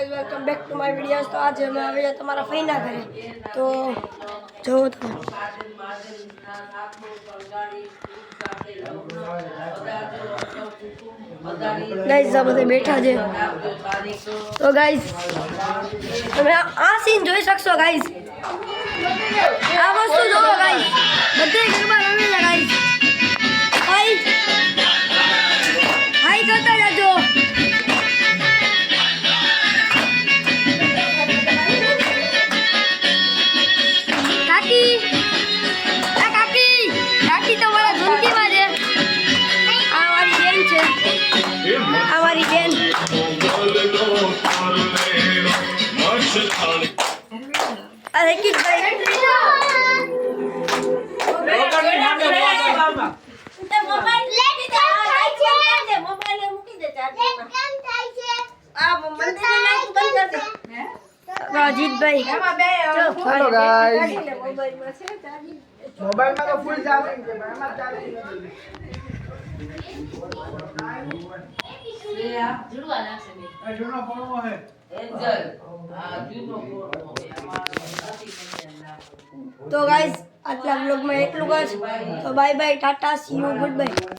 Guys welcome back to my videos. तो आज मैं आवे तुम्हारा फैना करे तो जो તમે गाइस આ બધે બેઠા છે તો ગાइस તમે આ સીન જોઈ શકશો ગાइस। આ વસ્તુ જોવો ગાइस, બધે ગરબા રમે છે ગાइस। હાય હાય કરતા જાજો। काकी तो वाला झुमकी बाजे हमारी बहन छे, हमारी बहन। अरे किस भाई मोबाइल ले दे, मोबाइल मूकी दे चार्जिंग में। आ मंदिर में लाइट बंद कर दे राजीत भाई। हेलो गाइस, मोबाइल में तो फुल चार्जिंग है, मैं मत चार्जिंग ये आप जुड़वा ना से नहीं जुड़ना पड़ो है एंजल जुड़नो पड़ो है हमारा साथी बने। तो गाइस आटला व्लॉग में એટલું જ। તો bye bye, Tata, C you, good bye.